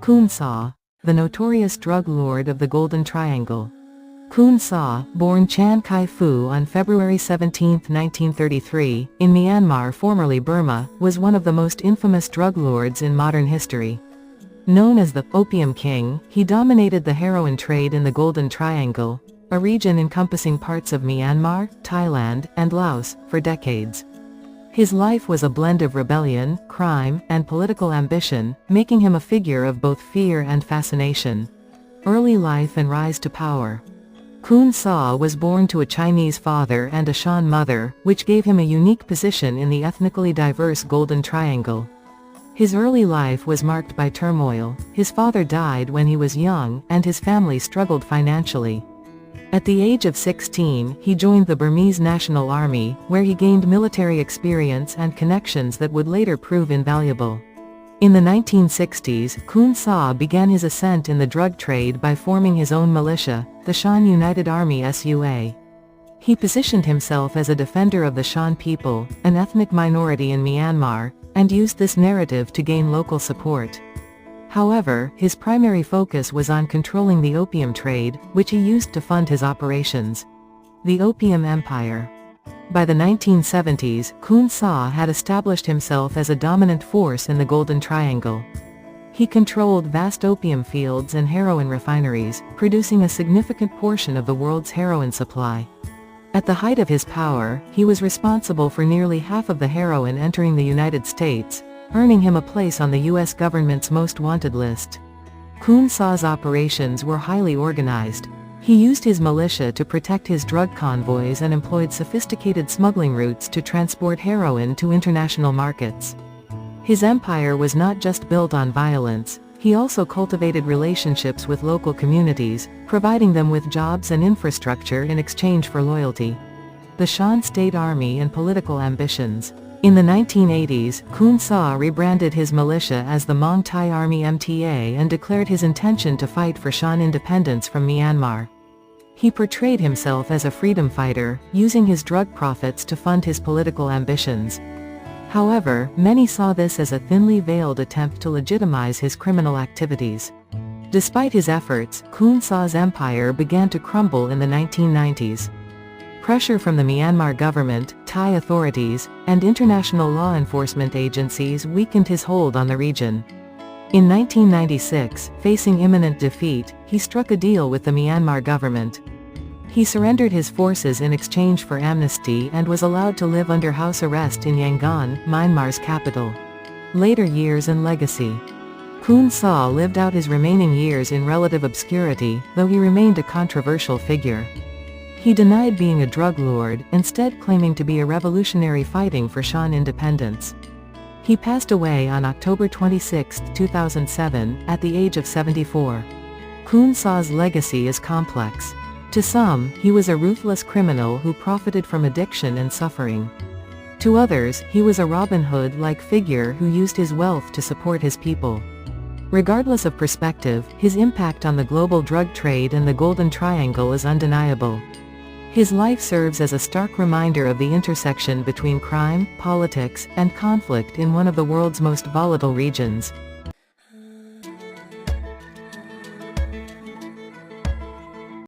Khun, the notorious drug lord of the Golden Triangle. Khun, born Chan Kai-fu on February 17, 1933, in Myanmar, formerly Burma, was one of the most infamous drug lords in modern history. Known as the Opium King, he dominated the heroin trade in the Golden Triangle, a region encompassing parts of Myanmar, Thailand, and Laos, for decades. His life was a blend of rebellion, crime, and political ambition, making him a figure of both fear and fascination. Early life and rise to power. Khun was born to a Chinese father and a Shan mother, which gave him a unique position in the ethnically diverse Golden Triangle. His early life was marked by turmoil. His father died when he was young, and his family struggled financially. At the age of 16, he joined the Burmese National Army, where he gained military experience and connections that would later prove invaluable. In the 1960s, Khun began his ascent in the drug trade by forming his own militia, the Shan United Army SUA. He positioned himself as a defender of the Shan people, an ethnic minority in Myanmar, and used this narrative to gain local support. However, his primary focus was on controlling the opium trade, which he used to fund his operations. The Opium Empire. By the 1970s, Khun had established himself as a dominant force in the Golden Triangle. He controlled vast opium fields and heroin refineries, producing a significant portion of the world's heroin supply. At the height of his power, he was responsible for nearly half of the heroin entering the United States, earning him a place on the U.S. government's most wanted list. Khun's operations were highly organized. He used his militia to protect his drug convoys and employed sophisticated smuggling routes to transport heroin to international markets. His empire was not just built on violence, he also cultivated relationships with local communities, providing them with jobs and infrastructure in exchange for loyalty. The Shan State Army and political ambitions. In the 1980s, Khun rebranded his militia as the Mong Thai Army MTA and declared his intention to fight for Shan independence from Myanmar. He portrayed himself as a freedom fighter, using his drug profits to fund his political ambitions. However, many saw this as a thinly veiled attempt to legitimize his criminal activities. Despite his efforts, Khun's empire began to crumble in the 1990s. Pressure from the Myanmar government, Thai authorities, and international law enforcement agencies weakened his hold on the region. In 1996, facing imminent defeat, he struck a deal with the Myanmar government. He surrendered his forces in exchange for amnesty and was allowed to live under house arrest in Yangon, Myanmar's capital. Later years and legacy. Khun lived out his remaining years in relative obscurity, though he remained a controversial figure. He denied being a drug lord, instead claiming to be a revolutionary fighting for Shan independence. He passed away on October 26, 2007, at the age of 74. Khun's legacy is complex. To some, he was a ruthless criminal who profited from addiction and suffering. To others, he was a Robin Hood-like figure who used his wealth to support his people. Regardless of perspective, his impact on the global drug trade and the Golden Triangle is undeniable. His life serves as a stark reminder of the intersection between crime, politics, and conflict in one of the world's most volatile regions.